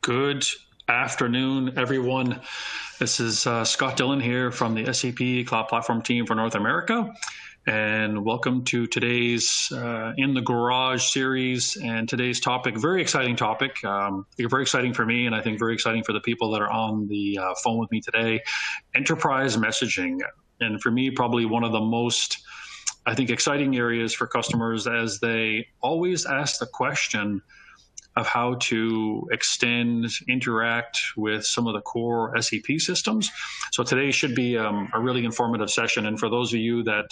Good afternoon, everyone. This is Scott Dillion here from the SAP Cloud Platform team for North America. And welcome to today's In the Garage series. And today's topic, very exciting topic. Very exciting for me, and I think very exciting for the people that are on the phone with me today. Enterprise messaging. And for me, probably one of the most, I think, exciting areas for customers, as they always ask the question of how to extend, interact with some of the core SAP systems. So today should be a really informative session. And for those of you that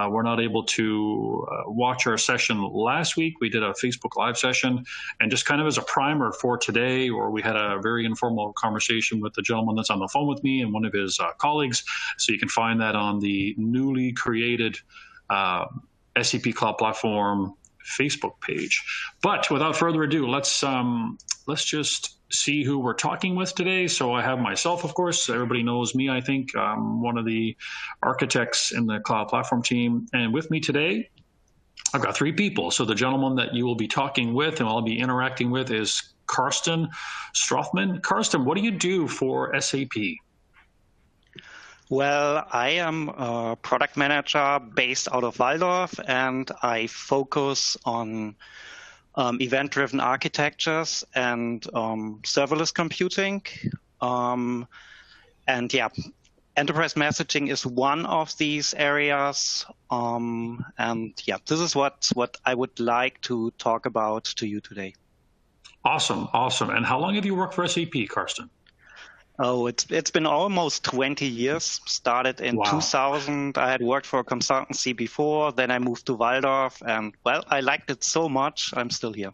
were not able to watch our session last week, we did a Facebook Live session. And just kind of as a primer for today, or we had a very informal conversation with the gentleman that's on the phone with me and one of his colleagues. So you can find that on the newly created SAP Cloud Platform Facebook page. But without further ado, let's just see who we're talking with today. So I have myself, of course. Everybody knows me, I think. I'm one of the architects in the Cloud Platform team. And with me today, I've got three people. So the gentleman that you will be talking with and I'll be interacting with is Karsten Strothman. Karsten, what do you do for SAP? Well, I am a product manager based out of Walldorf, and I focus on event-driven architectures and serverless computing. And yeah, enterprise messaging is one of these areas. And yeah, this is what I would like to talk about to you today. Awesome, awesome. And how long have you worked for SAP, Karsten? Oh, it's been almost 20 years. Started in 2000. I had worked for a consultancy before. Then I moved to Walldorf, and well, I liked it so much. I'm still here.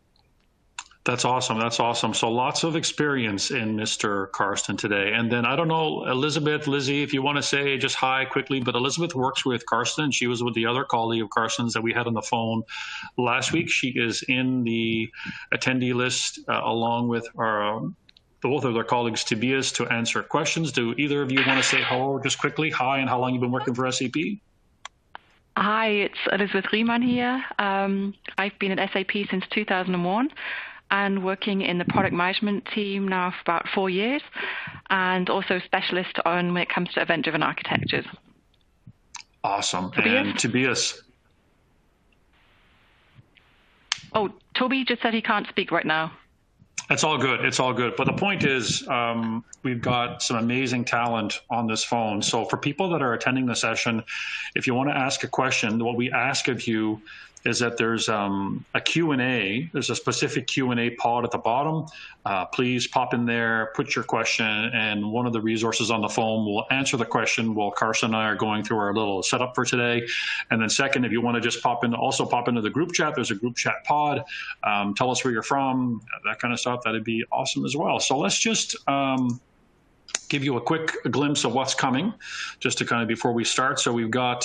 That's awesome. That's awesome. So lots of experience in Mr. Karsten today. And then I don't know, Elizabeth, Lizzie, if you want to say just hi quickly, but Elizabeth works with Karsten. She was with the other colleague of Karsten's that we had on the phone last week. She is in the attendee list along with our both of their colleagues, Tobias, to answer questions. Do either of you want to say hello just quickly? Hi, and how long you've been working for SAP? Hi, it's Elizabeth Riemann here. I've been at SAP since 2001 and working in the product management team now for about 4 years, and also specialist on when it comes to event-driven architectures. Awesome. Tobias? And Tobias? Oh, Toby just said he can't speak right now. It's all good. It's all good. But the point is, we've got some amazing talent on this phone. So for people that are attending the session, if you want to ask a question, what we ask of you is that there's a Q&A. There's a specific Q&A pod at the bottom. Please pop in there, put your question, and one of the resources on the phone will answer the question while Karsten and I are going through our little setup for today. And then second, if you want to just pop into the group chat, there's a group chat pod. Tell us where you're from, that kind of stuff. That'd be awesome as well. So let's just give you a quick glimpse of what's coming, just to kind of before we start. So we've got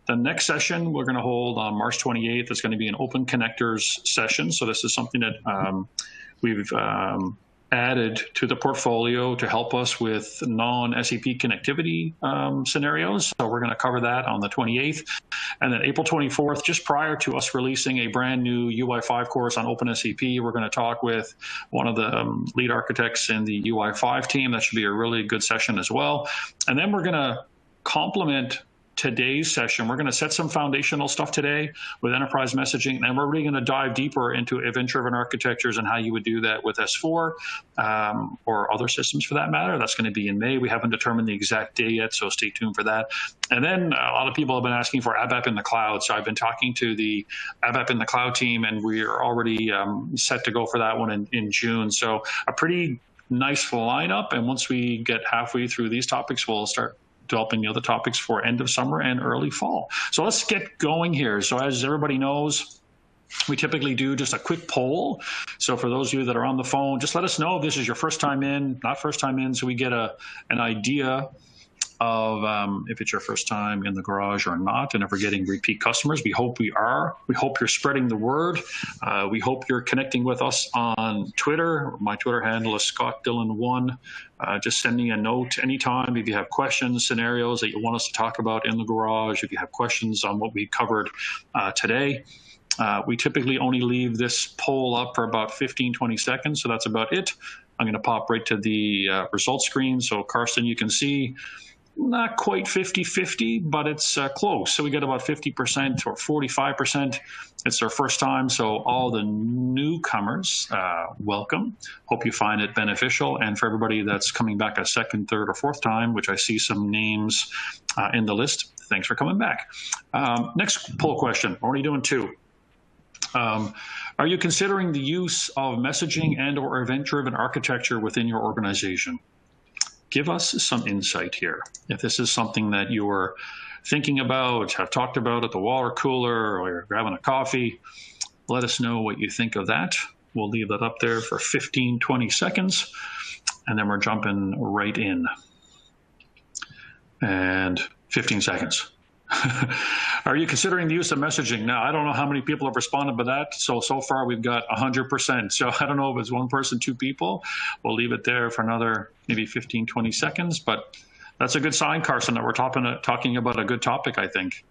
the next session we're going to hold on March 28th. It's going to be an open connectors session. So this is something that we've added to the portfolio to help us with non-SAP connectivity scenarios. So we're going to cover that on the 28th. And then April 24th, just prior to us releasing a brand new UI5 course on OpenSAP, we're going to talk with one of the lead architects in the UI5 team. That should be a really good session as well. And then we're going to complement today's session. We're going to set some foundational stuff today with enterprise messaging, and we're really going to dive deeper into event-driven architectures and how you would do that with S4 or other systems for that matter. That's going to be in May. We haven't determined the exact day yet, so stay tuned for that. And then a lot of people have been asking for ABAP in the cloud, so I've been talking to the ABAP in the cloud team, and we are already set to go for that one in June. So a pretty nice lineup, and once we get halfway through these topics, we'll start developing the other topics for end of summer and early fall. So let's get going here. So as everybody knows, we typically do just a quick poll. So for those of you that are on the phone, just let us know if this is your first time in, not first time in, so we get an idea of if it's your first time in the garage or not, and if we're getting repeat customers. We hope we are. We hope you're spreading the word. We hope you're connecting with us on Twitter. My Twitter handle is ScottDillion1. Just send me a note anytime if you have questions, scenarios that you want us to talk about in the garage, if you have questions on what we covered today. We typically only leave this poll up for about 15, 20 seconds, so that's about it. I'm going to pop right to the results screen. So Carsten, you can see not quite 50-50, but it's close. So we get about 50% or 45%. It's their first time. So all the newcomers, welcome. Hope you find it beneficial. And for everybody that's coming back a second, third, or fourth time, which I see some names in the list, thanks for coming back. Next poll question. We're only doing two. Are you considering the use of messaging and or event-driven architecture within your organization? Give us some insight here. If this is something that you're thinking about, have talked about at the water cooler, or you're grabbing a coffee, let us know what you think of that. We'll leave that up there for 15, 20 seconds, and then we're jumping right in. And 15 seconds. Are you considering the use of messaging? Now, I don't know how many people have responded to that. So far we've got 100%. So I don't know if it's one person, two people. We'll leave it there for another maybe 15, 20 seconds. But that's a good sign, Carsten, that we're talking about a good topic, I think.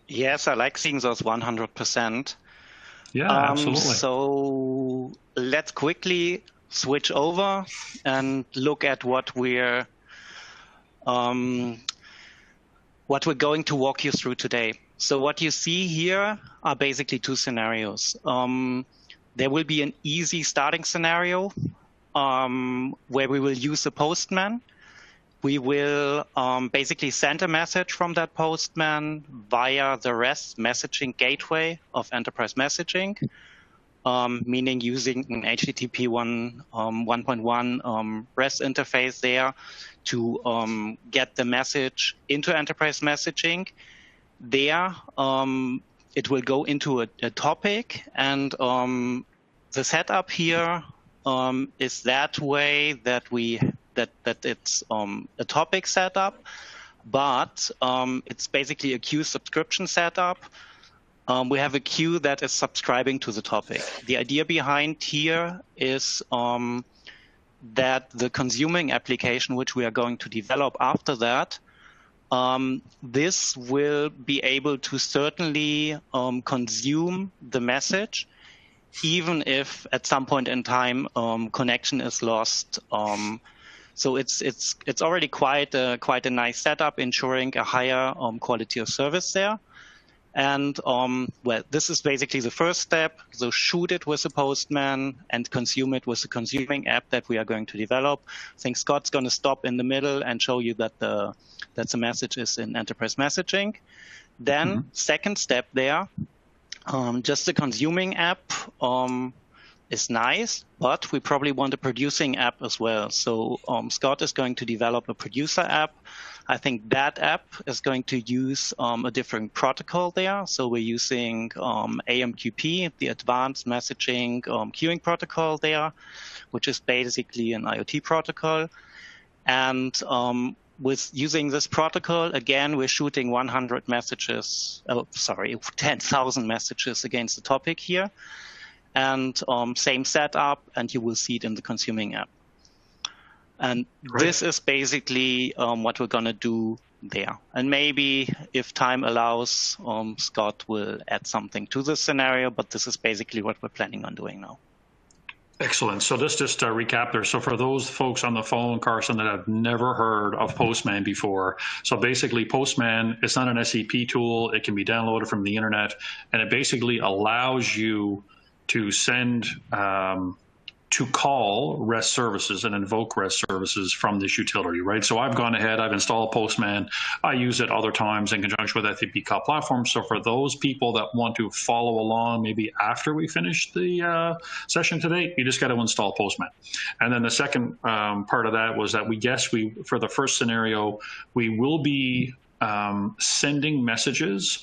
Yes, I like seeing those 100%. Yeah, absolutely. So let's quickly switch over and look at what we're going to walk you through today. So what you see here are basically two scenarios. There will be an easy starting scenario where we will use a postman. We will basically send a message from that postman via the REST messaging gateway of enterprise messaging, meaning using an HTTP 1.1 REST interface there to get the message into enterprise messaging. There, it will go into a topic, and the setup here is that way that it's a topic setup, but it's basically a queue subscription setup. We have a queue that is subscribing to the topic. The idea behind here is that the consuming application, which we are going to develop after that, this will be able to certainly consume the message, even if at some point in time connection is lost. So it's already quite a nice setup, ensuring a higher quality of service there. And well, this is basically the first step. So shoot it with a postman and consume it with the consuming app that we are going to develop. I think Scott's going to stop in the middle and show you that the message is in enterprise messaging. Then second step there, just the consuming app is nice, but we probably want a producing app as well. So Scott is going to develop a producer app. I think that app is going to use a different protocol there. So we're using AMQP, the Advanced Messaging Queuing Protocol there, which is basically an IoT protocol. And with using this protocol, again, we're shooting 100 messages, 10,000 messages against the topic here. And same setup, and you will see it in the consuming app. And this is basically what we're going to do there. And maybe if time allows, Scott will add something to this scenario, but this is basically what we're planning on doing now. Excellent. So let's just recap there. So for those folks on the phone, Carsten, that have never heard of Postman before, so basically Postman, it's not an SAP tool. It can be downloaded from the internet, and it basically allows you to send to call REST services and invoke REST services from this utility, right? So I've gone ahead, I've installed Postman. I use it other times in conjunction with SAP Cloud Platform. So for those people that want to follow along, maybe after we finish the session today, you just got to install Postman. And then the second part of that was that for the first scenario, we will be sending messages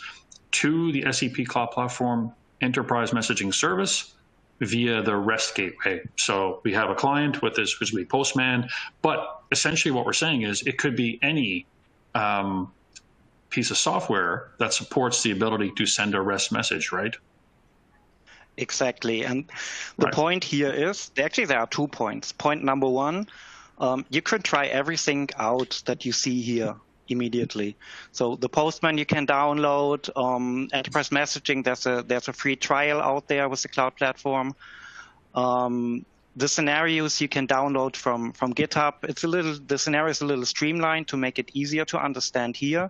to the SAP Cloud Platform Enterprise Messaging Service via the REST gateway. So we have a client with this, which would be Postman, but essentially what we're saying is it could be any piece of software that supports the ability to send a REST message, right? Exactly. And the point here is, actually there are 2 points. Point number one, you could try everything out that you see here immediately. So the Postman you can download, enterprise messaging, there's a free trial out there with the cloud platform. the scenarios you can download from GitHub. The scenario is a little streamlined to make it easier to understand here.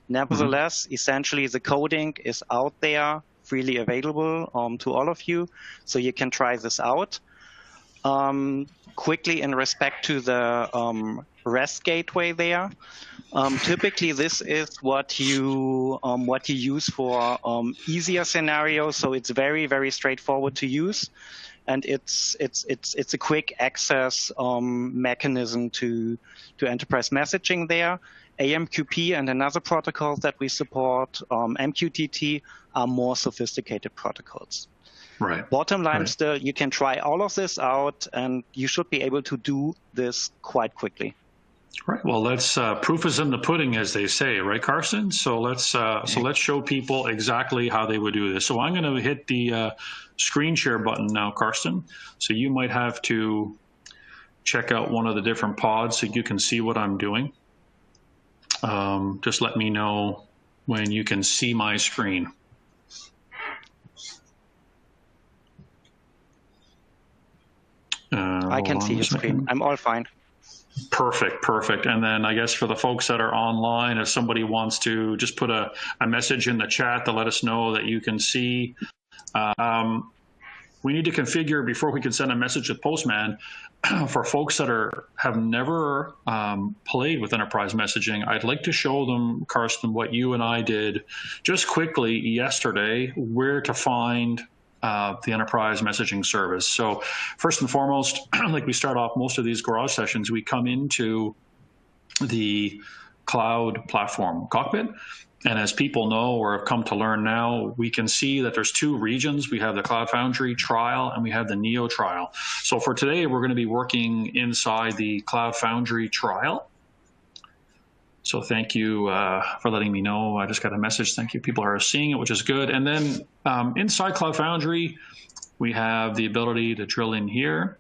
Nevertheless, essentially the coding is out there, freely available to all of you, so you can try this out. Quickly in respect to the REST gateway there, typically this is what you use for easier scenarios. So it's very, very straightforward to use, and it's a quick access mechanism to enterprise messaging there. AMQP and another protocol that we support, MQTT, are more sophisticated protocols. Right. Bottom line, still, you can try all of this out, and you should be able to do this quite quickly. Right. Well, let's proof is in the pudding, as they say, right, Carsten? So let's show people exactly how they would do this. So I'm going to hit the screen share button now, Carsten. So you might have to check out one of the different pods so you can see what I'm doing. Just let me know when you can see my screen. I can see your screen. I'm all fine. Perfect, perfect. And then I guess for the folks that are online, if somebody wants to just put a message in the chat to let us know that you can see. We need to configure before we can send a message to Postman. For folks that have never played with enterprise messaging, I'd like to show them, Carsten, what you and I did just quickly yesterday, where to find the enterprise messaging service. So first and foremost, like we start off most of these garage sessions, we come into the cloud platform Cockpit. And as people know or have come to learn now, we can see that there's two regions. We have the Cloud Foundry trial and we have the Neo trial. So for today, we're going to be working inside the Cloud Foundry trial. So thank you for letting me know. I just got a message. Thank you. People are seeing it, which is good. And then inside Cloud Foundry, we have the ability to drill in here.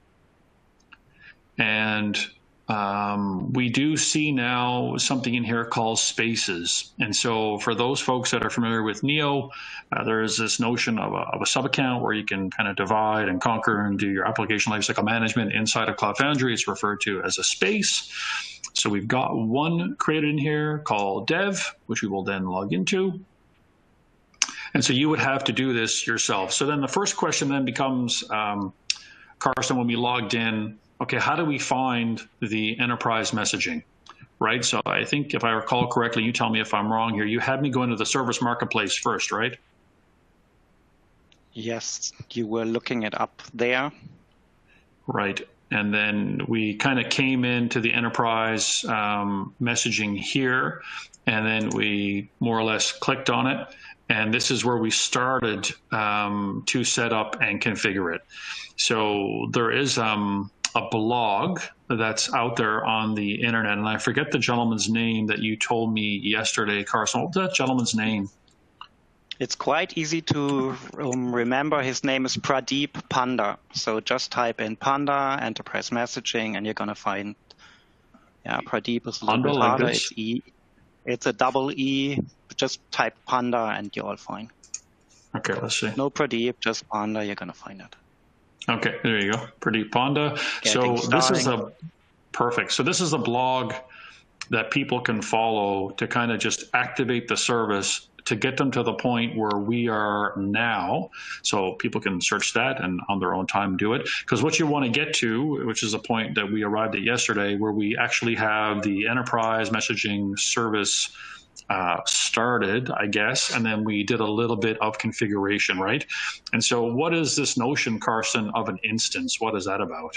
And we do see now something in here called spaces. And so for those folks that are familiar with Neo, there is this notion of a sub-account where you can kind of divide and conquer and do your application lifecycle management inside of Cloud Foundry. It's referred to as a space. So we've got one created in here called dev, which we will then log into. And so you would have to do this yourself. So then the first question then becomes, Carsten, when we logged in, okay, how do we find the enterprise messaging, right? So I think if I recall correctly, you tell me if I'm wrong here, you had me go into the service marketplace first, right? Yes, you were looking it up there. Right. And then we kind of came into the enterprise messaging here, and then we more or less clicked on it. And this is where we started to set up and configure it. So there is a blog that's out there on the internet, and I forget the gentleman's name that you told me yesterday, Carson. What was that gentleman's name? It's quite easy to remember. His name is Pradeep Panda. So just type in Panda, enterprise messaging, and you're going to find, yeah, Pradeep is a little bit harder. Like it's E. It's a double E. Just type Panda and you're all fine. Okay, let's see. No Pradeep, just Panda, you're going to find it. Okay, there you go. Pradeep Panda. So this is perfect. So this is a blog that people can follow to kind of just activate the service to get them to the point where we are now. So people can search that and on their own time do it. Because what you want to get to, which is a point that we arrived at yesterday, where we actually have the enterprise messaging service started, I guess, and then we did a little bit of configuration, right? And so what is this notion, Carsten, of an instance? What is that about?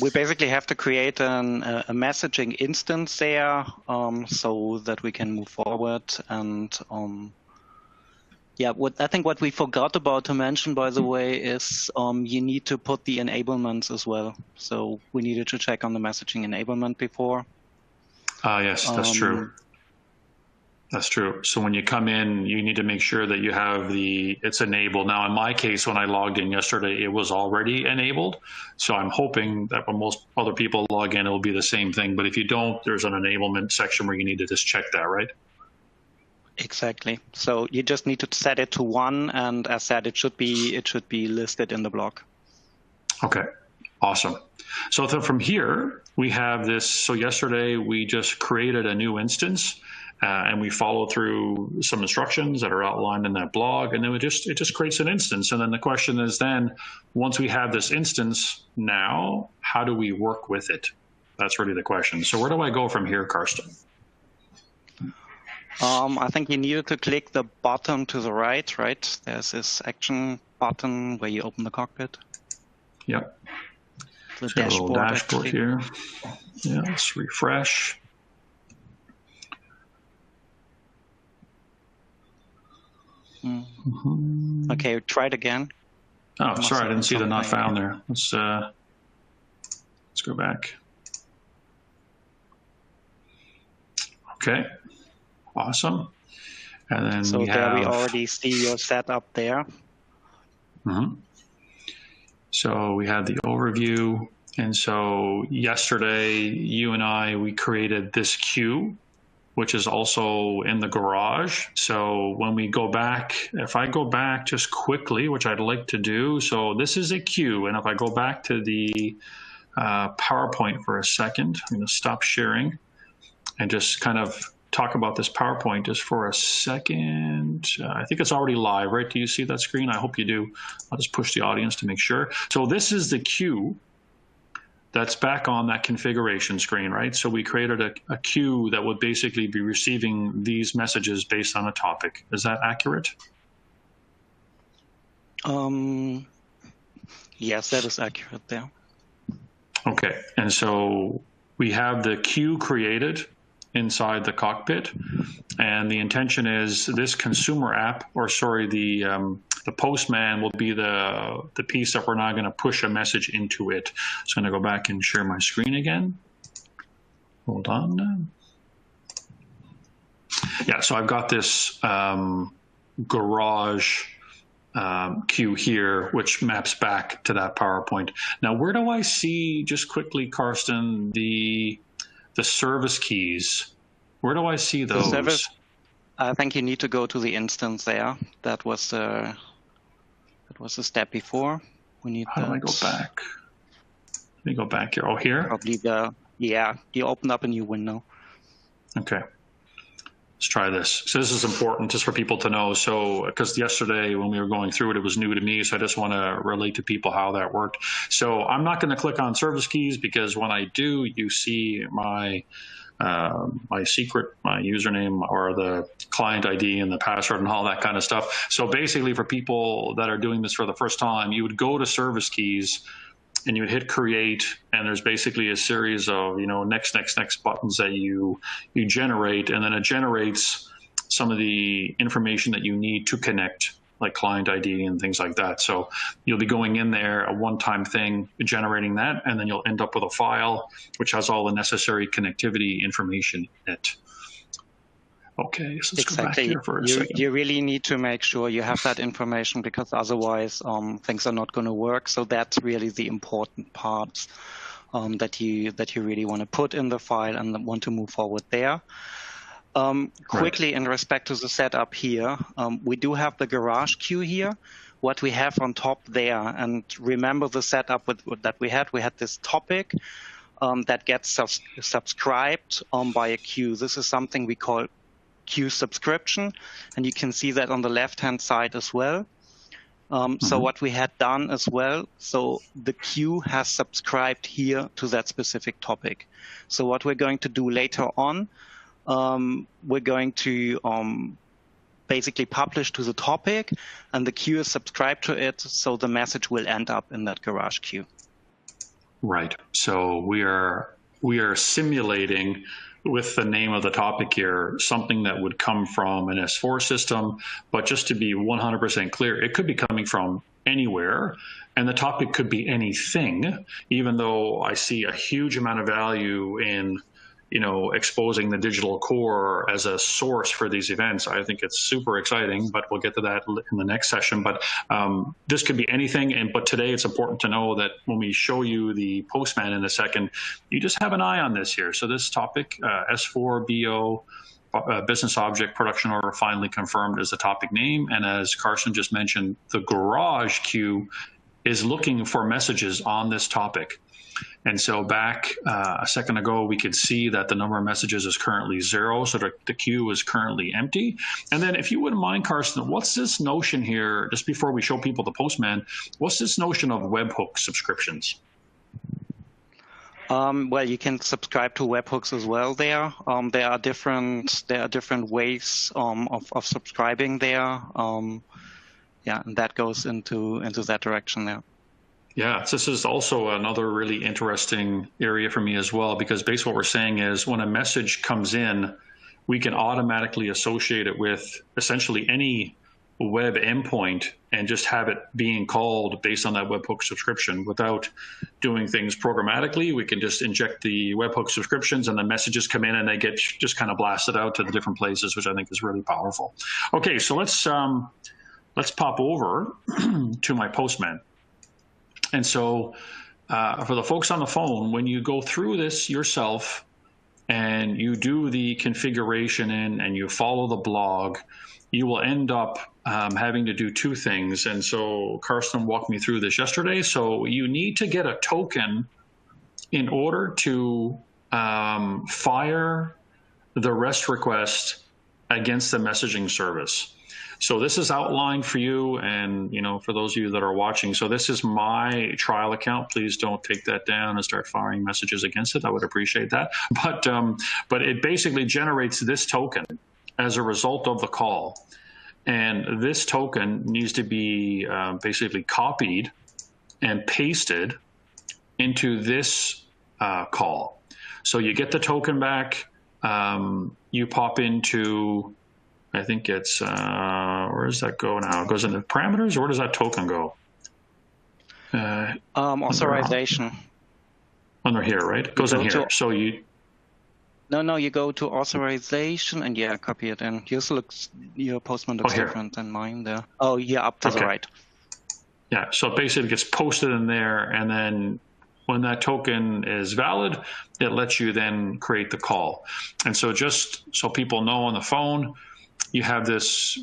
We basically have to create a messaging instance there so that we can move forward. And yeah, I think what we forgot about to mention, by the way, is you need to put the enablements as well. So we needed to check on the messaging enablement before. Yes, that's true. That's true. So when you come in, you need to make sure that you have it's enabled. Now, in my case, when I logged in yesterday, it was already enabled. So I'm hoping that when most other people log in, it'll be the same thing. But if you don't, there's an enablement section where you need to just check that, right? Exactly. So you just need to set it to 1, and as said, it should be listed in the blog. Okay, awesome. So from here, we have this. So yesterday, we just created a new instance, and we follow through some instructions that are outlined in that blog, and then it just creates an instance. And then the question is then, once we have this instance now, how do we work with it? That's really the question. So where do I go from here, Karsten? I think you need to click the button to the right, right? There's this action button where you open the cockpit. Yep. The so dashboard, dashboard here. Yeah, let's refresh. Mm-hmm. Okay, try it again. Oh, sorry, I didn't see the not found there. Let's go back. Okay, awesome. And then so we there have, we already see your setup there. Mm-hmm. So we have the overview. And so yesterday, you and I, we created this queue, which is also in the garage. So when we go back, if I go back just quickly, which I'd like to do, so this is a queue. And if I go back to the PowerPoint for a second, I'm going to stop sharing and just kind of talk about this PowerPoint just for a second. I think it's already live, right? Do you see that screen? I hope you do. I'll just push the audience to make sure. So this is the queue that's back on that configuration screen, right? So we created a queue that would basically be receiving these messages based on a topic. Is that accurate? Yes, that is accurate there. Okay, and so we have the queue created inside the cockpit, and the intention is this consumer app, or sorry, the postman will be the piece that we're now going to push a message into it. So I'm going to go back and share my screen again. Hold on. Yeah, so I've got this garage queue here, which maps back to that PowerPoint. Now, where do I see, just quickly, Karsten, the service keys? Where do I see those? The service, I think you need to go to the instance there. That was the step before. We need. How do I go back? Let me go back here. Oh, here? Probably you open up a new window. Okay. Let's try this. So this is important just for people to know. So, because yesterday when we were going through it, it was new to me. So I just want to relate to people how that worked. So I'm not going to click on service keys, because when I do, you see my secret, my username, or the client ID and the password and all that kind of stuff. So basically, for people that are doing this for the first time, you would go to service keys and you would hit create, and there's basically a series of, next buttons that you generate, and then it generates some of the information that you need to connect, like client ID and things like that. So you'll be going in there, a one-time thing, generating that, and then you'll end up with a file which has all the necessary connectivity information in it. Okay, so let's go back here for a second. You really need to make sure you have that information, because otherwise things are not going to work. So that's really the important parts that you really want to put in the file and want to move forward there. Quickly, in respect to the setup here, we do have the garage queue here. What we have on top there, and remember the setup that we had this topic that gets subscribed by a queue. This is something we call queue subscription, and you can see that on the left-hand side as well. So what we had done as well, so the queue has subscribed here to that specific topic. So what we're going to do later on, we're going to basically publish to the topic, and the queue is subscribed to it, so the message will end up in that garage queue. Right. So we are simulating, with the name of the topic here, something that would come from an S4 system. But just to be 100% clear, it could be coming from anywhere, and the topic could be anything, even though I see a huge amount of value in exposing the digital core as a source for these events. I think it's super exciting, but we'll get to that in the next session. But this could be anything. But today it's important to know that when we show you the postman in a second, you just have an eye on this here. So this topic, S4 BO, business object production order finally confirmed, is the topic name. And as Karsten just mentioned, the garage queue is looking for messages on this topic. And so back a second ago, we could see that the number of messages is currently 0, so the queue is currently empty. And then if you wouldn't mind, Carsten, what's this notion here, just before we show people the Postman, what's this notion of Webhook subscriptions? Well, you can subscribe to webhooks as well there. There are different ways of subscribing there. Yeah, and that goes into that direction there. Yeah, this is also another really interesting area for me as well, because basically what we're saying is when a message comes in, we can automatically associate it with essentially any web endpoint and just have it being called based on that webhook subscription without doing things programmatically. We can just inject the webhook subscriptions and the messages come in and they get just kind of blasted out to the different places, which I think is really powerful. Okay, so let's pop over to my Postman. And so for the folks on the phone, when you go through this yourself and you do the configuration and you follow the blog, you will end up having to do two things. And so Carsten walked me through this yesterday. So you need to get a token in order to fire the REST request against the messaging service. So this is outlined for you and, for those of you that are watching. So this is my trial account. Please don't take that down and start firing messages against it. I would appreciate that. But it basically generates this token as a result of the call. And this token needs to be basically copied and pasted into this call. So you get the token back, you pop into, I think it's, where does that go now? It goes into parameters, or where does that token go? Authorization. Under here, right? It goes in here. So you... No, you go to authorization and copy it in. Your Postman looks different than mine there. Oh, yeah, up to the right. Yeah, so basically it gets posted in there, and then when that token is valid, it lets you then create the call. And so just so people know on the phone, you have this,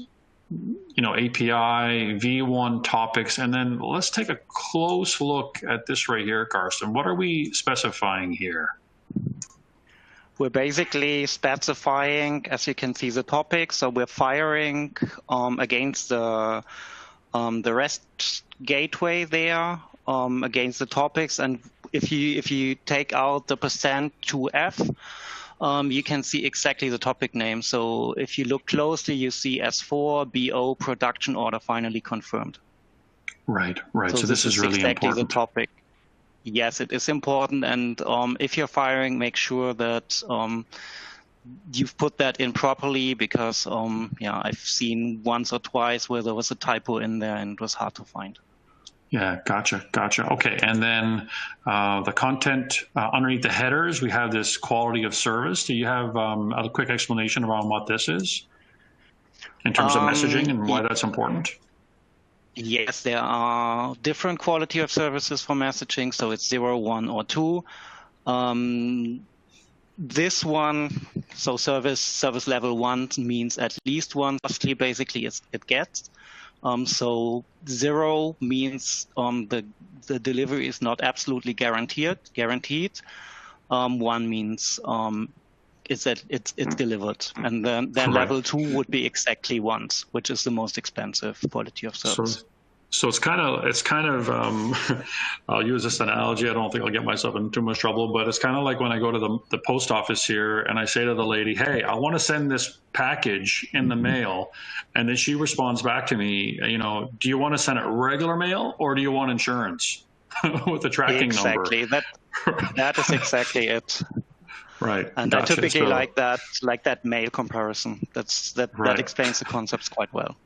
API, V1 topics, and then let's take a close look at this right here, Carsten. What are we specifying here? We're basically specifying, as you can see, the topic. So we're firing against the REST gateway there, against the topics. And if you take out the %2f, you can see exactly the topic name. So if you look closely, you see S4 BO production order finally confirmed. Right. So this is really exactly important. The topic. Yes, it is important. And if you're firing, make sure that you've put that in properly, because I've seen once or twice where there was a typo in there and it was hard to find. Yeah, gotcha. Okay, and then the content underneath the headers, we have this quality of service. Do you have a quick explanation around what this is in terms of messaging and why that's important? Yes, there are different quality of services for messaging, so it's 0, 1, or 2. This one, so service level 1 means at least one. Firstly, basically, it gets. So 0 means the delivery is not absolutely guaranteed. 1 means it's delivered, and then level 2 would be exactly once, which is the most expensive quality of service. So it's kind of I'll use this analogy. I don't think I'll get myself in too much trouble, but it's kind of like when I go to the post office here and I say to the lady, "Hey, I want to send this package in the mail," and then she responds back to me, "Do you want to send it regular mail or do you want insurance with the tracking number?" Exactly. That is exactly it. Right. And Gotcha. I typically like that mail comparison. That explains the concepts quite well.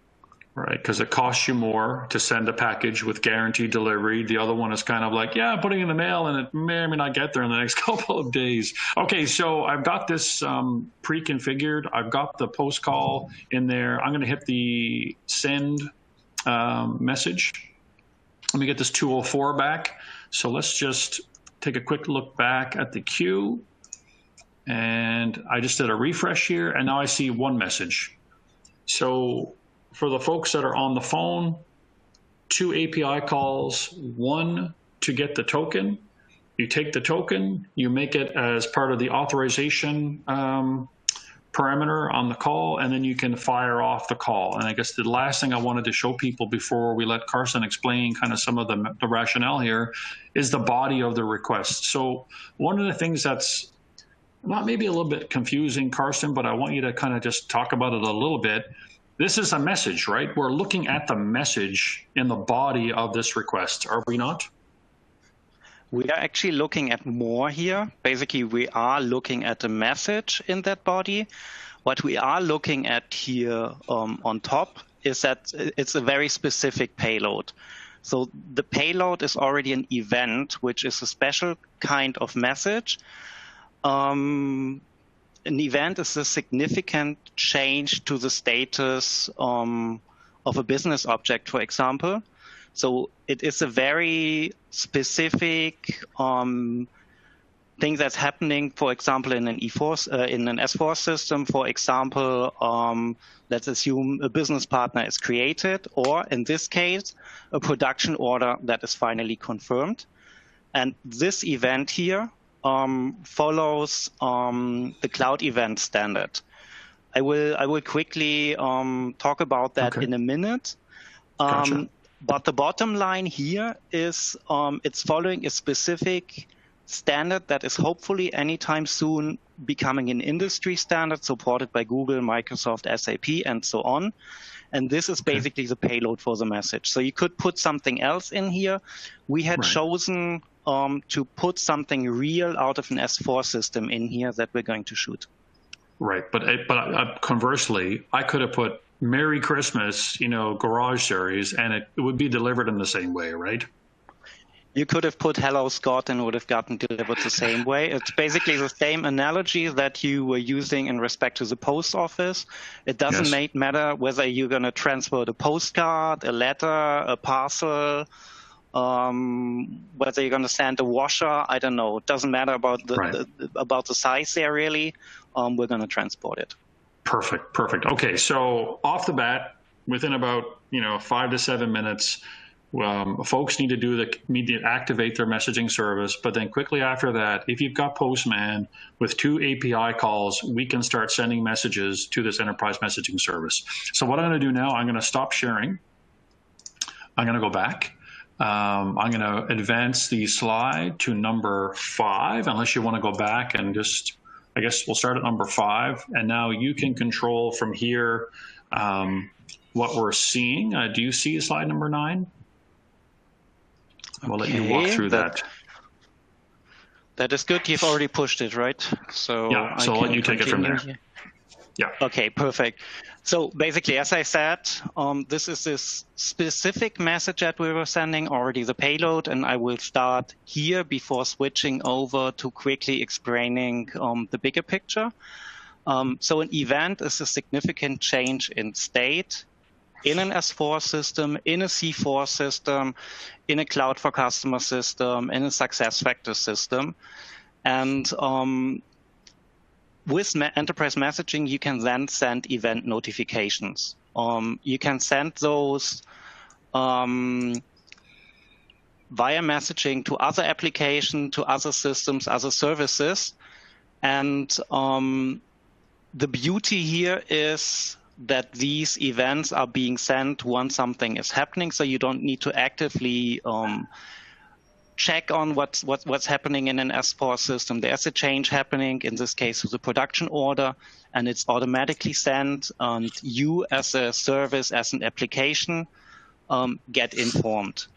Right, because it costs you more to send a package with guaranteed delivery. The other one is kind of like, putting it in the mail, and it may or may not get there in the next couple of days. Okay, so I've got this pre-configured. I've got the post call in there. I'm going to hit the send message. Let me get this 204 back. So let's just take a quick look back at the queue. And I just did a refresh here, and now I see one message. So for the folks that are on the phone, 2 API calls, one to get the token. You take the token, you make it as part of the authorization parameter on the call, and then you can fire off the call. And I guess the last thing I wanted to show people before we let Carson explain kind of some of the rationale here is the body of the request. So one of the things that's not maybe a little bit confusing, Carson, but I want you to kind of just talk about it a little bit. This is a message, right? We're looking at the message in the body of this request, are we not? We are actually looking at more here. Basically, we are looking at the message in that body. What we are looking at here on top is that it's a very specific payload. So the payload is already an event, which is a special kind of message. An event is a significant change to the status of a business object, for example. So it is a very specific thing that's happening, for example, in an in an S4 system. For example, let's assume a business partner is created, or in this case, a production order that is finally confirmed. And this event here follows the cloud event standard. I will quickly talk about that in a minute. Gotcha. But the bottom line here is it's following a specific standard that is hopefully anytime soon becoming an industry standard supported by Google, Microsoft, SAP, and so on. And this is basically the payload for the message. So you could put something else in here. We had chosen to put something real out of an S4 system in here that we're going to shoot. Right, but conversely, I could have put Merry Christmas, Garage Series, and it would be delivered in the same way, right? You could have put Hello Scott and would have gotten delivered the same way. It's basically the same analogy that you were using in respect to the post office. It doesn't matter whether you're going to transfer the postcard, a letter, a parcel, whether you're going to send a washer. I don't know. It doesn't matter about the size there, really. We're going to transport it. Perfect. Okay, so off the bat, within about 5 to 7 minutes, folks need to activate their messaging service. But then quickly after that, if you've got Postman with 2 API calls, we can start sending messages to this enterprise messaging service. So what I'm going to do now, I'm going to stop sharing. I'm going to go back. I'm going to advance the slide to number 5, unless you want to go back and just. I guess we'll start at number 5, and now you can control from here what we're seeing. Do you see slide number 9? We'll let you walk through that. That is good. You've already pushed it, right? So yeah. So I'll let you take it from there. Here. Yeah. Okay. Perfect. So basically, as I said, this is this specific message that we were sending, already the payload, and I will start here before switching over to quickly explaining the bigger picture. So an event is a significant change in state in an S4 system, in a C4 system, in a Cloud for Customer system, in a SuccessFactors system. And with enterprise messaging, you can then send event notifications. You can send those via messaging to other applications, to other systems, other services. And the beauty here is that these events are being sent once something is happening, so you don't need to actively check on what's happening in an S4 system. There's a change happening, in this case with a production order, and it's automatically sent, and you as a service, as an application, get informed.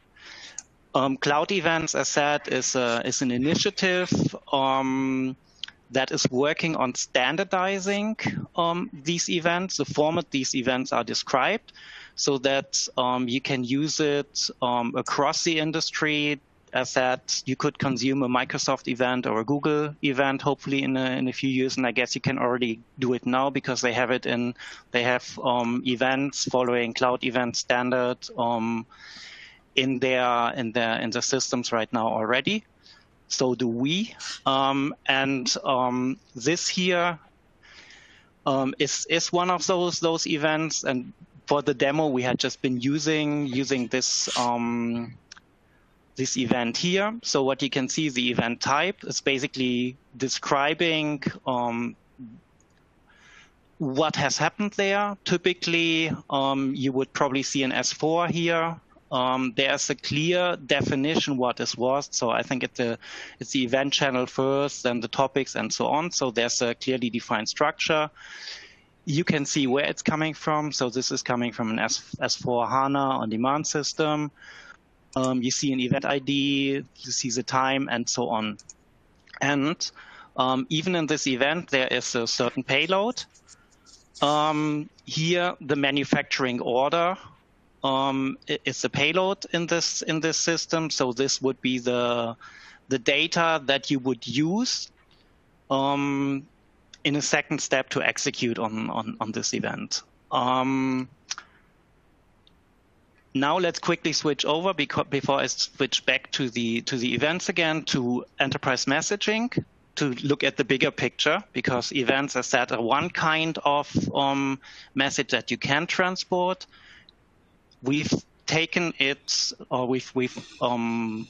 Cloud Events, as said, is an initiative that is working on standardizing these events, the format these events are described, so that you can use it across the industry. As said, you could consume a Microsoft event or a Google event, hopefully in a few years, and I guess you can already do it now because they have it in. They have events following Cloud Event Standard in their systems right now already. So do we, and this here is one of those events. And for the demo, we had just been using this this event here. So what you can see, the event type is basically describing what has happened there. Typically, you would probably see an S4 here. There's a clear definition what is was. So I think it's the event channel first, then the topics and so on. So there's a clearly defined structure. You can see where it's coming from. So this is coming from an S4 HANA on-demand system. You see an event ID, you see the time, and so on. And even in this event, there is a certain payload. Here, the manufacturing order is the payload in this system. So this would be the data that you would use in a second step to execute on this event. Now let's quickly switch over before I switch back to the events again to enterprise messaging to look at the bigger picture, because events, as said, are one kind of message that you can transport. We've taken it, or we've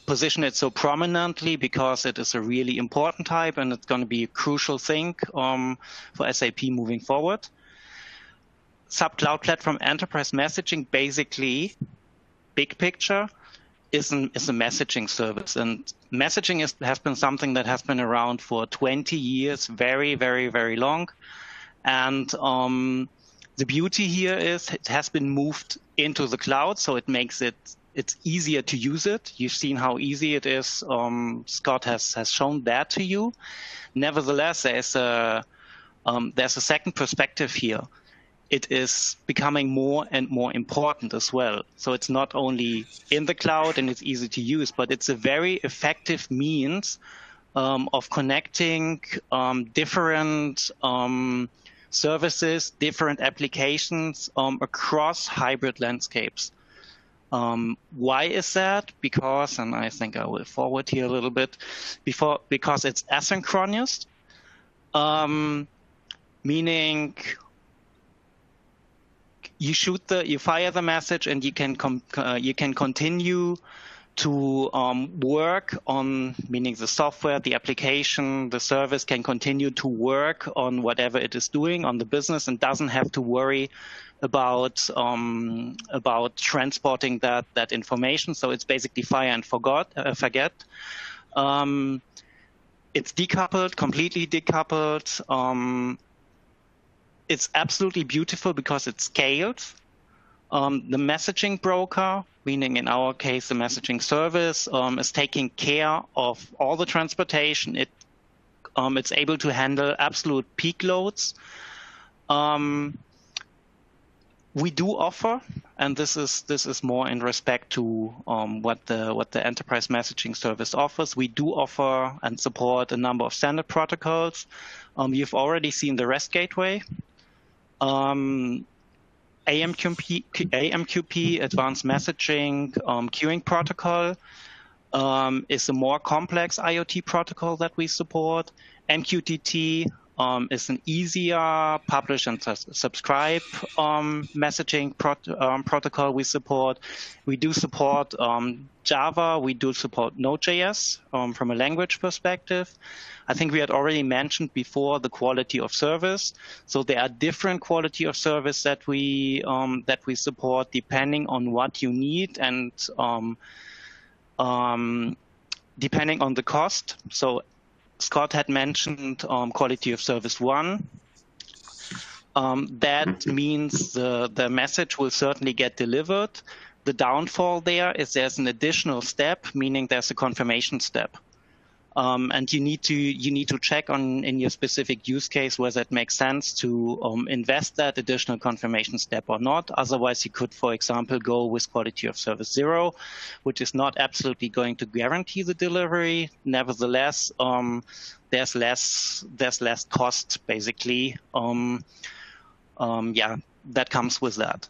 positioned it so prominently because it is a really important type and it's going to be a crucial thing for SAP moving forward. SAP Cloud Platform Enterprise Messaging, basically, big picture, is a messaging service. And messaging has been something that has been around for 20 years, very, very, very long. And the beauty here is it has been moved into the cloud, so it makes it's easier to use it. You've seen how easy it is. Scott has shown that to you. Nevertheless, there's a second perspective here. It is becoming more and more important as well. So it's not only in the cloud and it's easy to use, but it's a very effective means of connecting different services, different applications across hybrid landscapes. Why is that? Because, and I think I will forward here a little bit, because it's asynchronous, meaning you fire the message and you can continue to work on, meaning the software, the application, the service can continue to work on whatever it is doing on the business and doesn't have to worry about transporting that information. So it's basically fire and forget. It's decoupled, completely decoupled. It's absolutely beautiful because it's scaled. The messaging broker, meaning in our case the messaging service, is taking care of all the transportation. It's able to handle absolute peak loads. We do offer, and this is more in respect to what the enterprise messaging service offers. We do offer and support a number of standard protocols. You've already seen the REST gateway. AMQP, Advanced Messaging Queuing Protocol, is a more complex IoT protocol that we support. MQTT is an easier publish and subscribe messaging protocol we support. We do support Java. We do support Node.js from a language perspective. I think we had already mentioned before the quality of service. So there are different quality of service that we support depending on what you need and depending on the cost. So Scott had mentioned quality of service 1. That means the message will certainly get delivered. The downfall there is there's an additional step, meaning there's a confirmation step. And you need to check in your specific use case whether it makes sense to invest that additional confirmation step or not. Otherwise, you could, for example, go with quality of service 0, which is not absolutely going to guarantee the delivery. Nevertheless, there's less cost basically. That comes with that.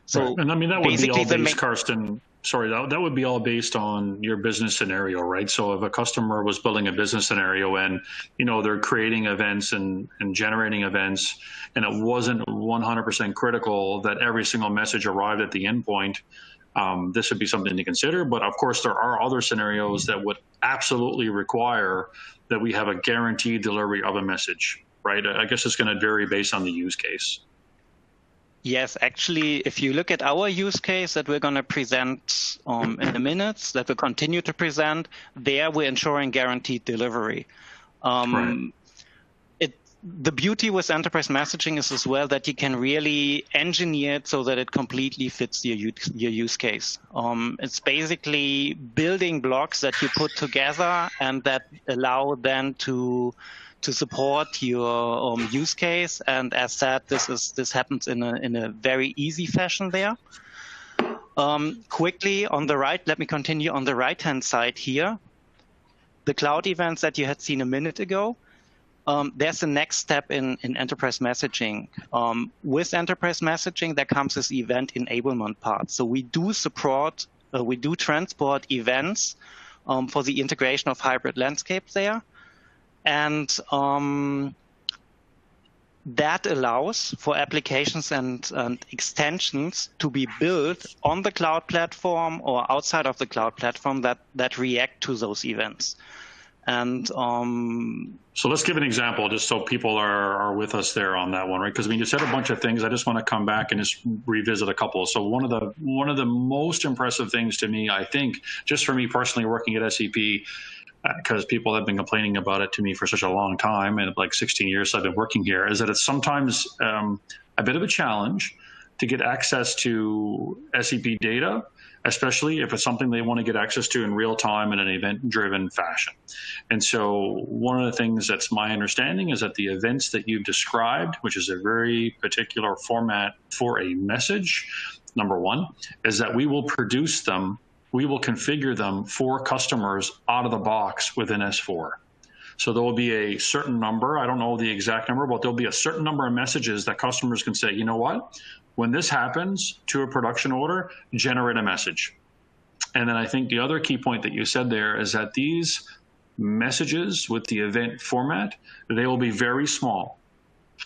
So, right. And I mean that would be all based, Karsten. sorry, that would be all based on your business scenario, right? So if a customer was building a business scenario and, they're creating events and generating events, and it wasn't 100% critical that every single message arrived at the endpoint, this would be something to consider. But of course, there are other scenarios that would absolutely require that we have a guaranteed delivery of a message, right? I guess it's going to vary based on the use case. Yes, actually, if you look at our use case that we're going to present in a minute, that we'll continue to present, there we're ensuring guaranteed delivery. Right. The beauty with enterprise messaging is as well that you can really engineer it so that it completely fits your use case. It's basically building blocks that you put together and that allow then to support your use case. And as said, this happens in a very easy fashion there. Quickly on the right, let me continue on the right-hand side here. The cloud events that you had seen a minute ago. There's the next step in enterprise messaging. With enterprise messaging, there comes this event enablement part. So we do transport events for the integration of hybrid landscapes there. And that allows for applications and extensions to be built on the cloud platform or outside of the cloud platform that react to those events. And so let's give an example, just so people are with us there on that one, right? Because you said a bunch of things. I just want to come back and just revisit a couple. So one of the most impressive things to me, I think, just for me personally working at SAP, because people have been complaining about it to me for such a long time, and like 16 years I've been working here, is that it's sometimes a bit of a challenge to get access to SAP data, especially if it's something they want to get access to in real time in an event-driven fashion. And so one of the things that's my understanding is that the events that you've described, which is a very particular format for a message, number one, is that we will produce them, we will configure them for customers out of the box within S4. So there will be a certain number, I don't know the exact number, but there'll be a certain number of messages that customers can say, you know what? When this happens to a production order, generate a message. And then I think the other key point that you said there is that these messages with the event format, they will be very small.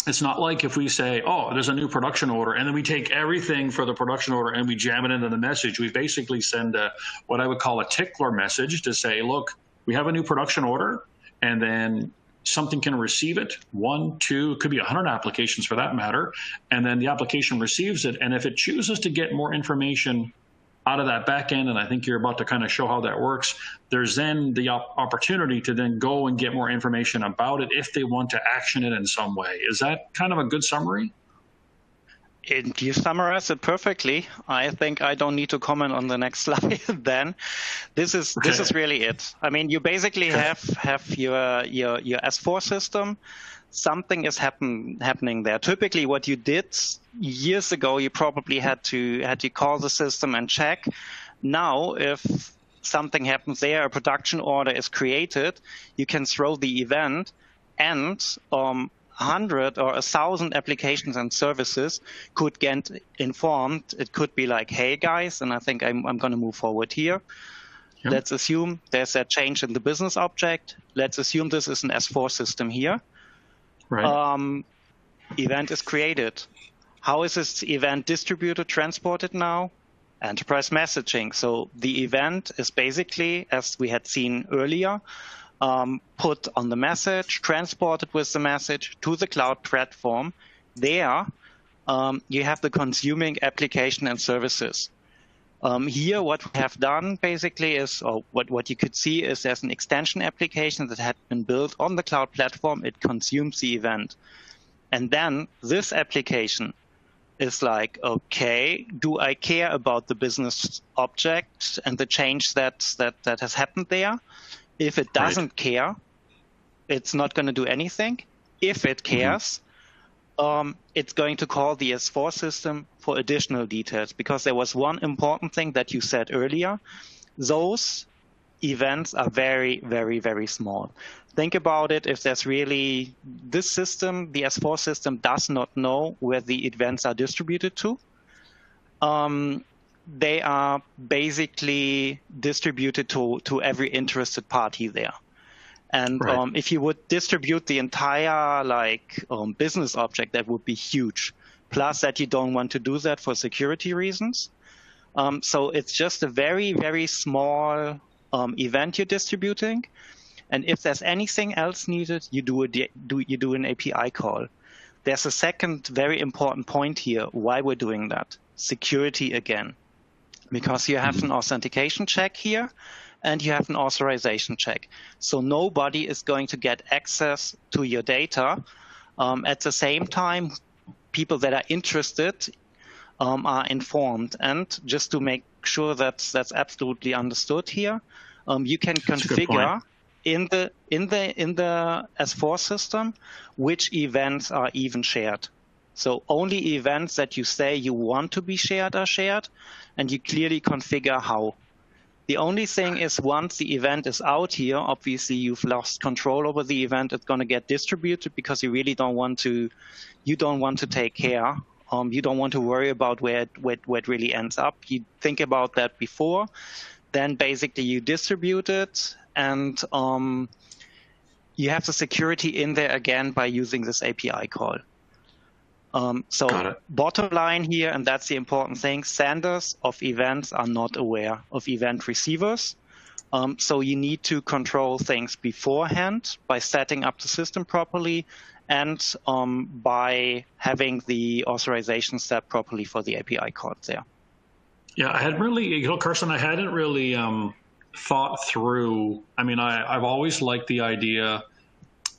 It's not like if we say, oh, there's a new production order, and then we take everything for the production order and we jam it into the message. We basically send what I would call a tickler message to say, look, we have a new production order, and then something can receive it, 1, 2, it could be 100 applications for that matter, and then the application receives it, and if it chooses to get more information out of that back end, and I think you're about to kind of show how that works, there's then the opportunity to then go and get more information about it if they want to action it in some way. Is that kind of a good summary? You summarized it perfectly. I think I don't need to comment on the next slide then. This is really it. I mean, you basically have your S4 system. Something is happening there. Typically, what you did years ago, you probably had to call the system and check. Now, if something happens there, a production order is created, you can throw the event, and 100 or 1,000 applications and services could get informed. It could be like, hey guys, and I think I'm going to move forward here. Yep. Let's assume there's a change in the business object. Let's assume this is an S4 system here. Right. Event is created. How is this event distributed, transported now? Enterprise messaging. So the event is basically, as we had seen earlier, put on the message, transported with the message to the cloud platform. There, you have the consuming application and services. Here, what we have done basically is, or what you could see is there's an extension application that had been built on the cloud platform. It consumes the event. And then this application is like, okay, do I care about the business object and the change that has happened there? If it doesn't care, it's not going to do anything. If it cares, it's going to call the S4 system for additional details, because there was one important thing that you said earlier. Those events are very, very, very small. Think about it. If there's really this system, the S4 system does not know where the events are distributed to. they are basically distributed to every interested party there. And Right. if you would distribute the entire business object, that would be huge. Plus that you don't want to do that for security reasons. So it's just a very, very small event you're distributing. And if there's anything else needed, you do an API call. There's a second very important point here why we're doing that. Security again. Because you have an authentication check here, and you have an authorization check. So nobody is going to get access to your data. At the same time, people that are interested are informed. And just to make sure that's absolutely understood here, you can configure in the S4 system which events are even shared. So only events that you say you want to be shared are shared, and you clearly configure how. The only thing is once the event is out here, obviously you've lost control over the event. It's going to get distributed because you really don't want to. You don't want to take care. You don't want to worry about where it really ends up. You think about that before, then basically you distribute it, and you have the security in there again by using this API call. So bottom line here, and that's the important thing, senders of events are not aware of event receivers. So you need to control things beforehand by setting up the system properly and by having the authorization set properly for the API calls there. Yeah, I hadn't really, Carsten, I hadn't really thought through. I mean, I've always liked the idea,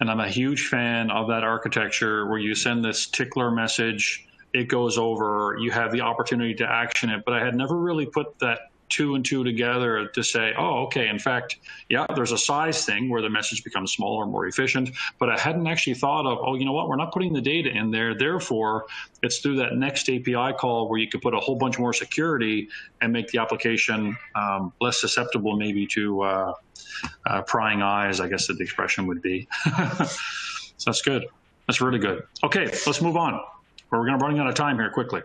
and I'm a huge fan of that architecture where you send this tickler message, it goes over, you have the opportunity to action it. But I had never really put that 2 and 2 together to say, oh, okay, in fact, yeah, there's a size thing where the message becomes smaller, more efficient. But I hadn't actually thought of, oh, you know what, we're not putting the data in there. Therefore, it's through that next API call where you could put a whole bunch more security and make the application less susceptible maybe to prying eyes, I guess that the expression would be. So that's good. That's really good. Okay, let's move on. We're going to run out of time here quickly.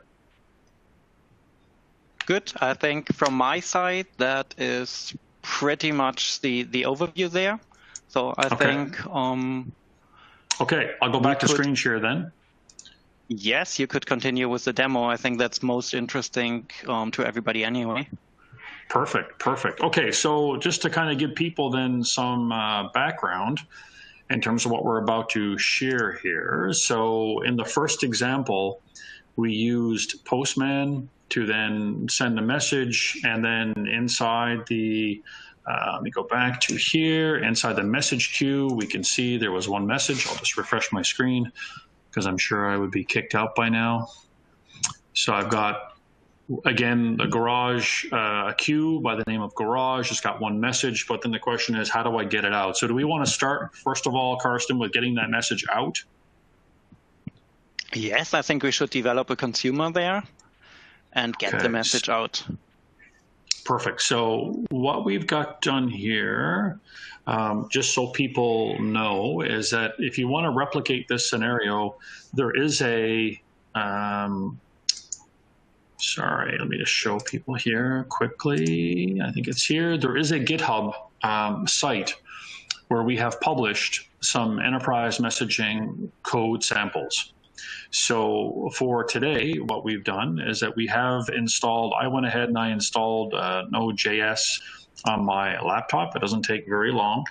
Good. I think from my side, that is pretty much the overview there. So I think... okay, I'll go back to screen share then. Yes, you could continue with the demo. I think that's most interesting to everybody anyway. Perfect, perfect. Okay, so just to kind of give people then some background in terms of what we're about to share here. So in the first example, we used Postman to then send a message, and then inside the, let me go back to here, inside the message queue, we can see there was one message. I'll just refresh my screen because I'm sure I would be kicked out by now. So I've got, again, the Garage queue by the name of Garage. It's got one message, but then the question is, how do I get it out? So do we want to start, first of all, Carsten, with getting that message out? Yes, I think we should develop a consumer there and get the message out. Perfect. So what we've got done here, just so people know, is that if you want to replicate this scenario, there is a, sorry, let me just show people here quickly. I think it's here. There is a GitHub site where we have published some enterprise messaging code samples. So for today, what we've done is that we have installed, I went ahead and I installed Node.js on my laptop. It doesn't take very long,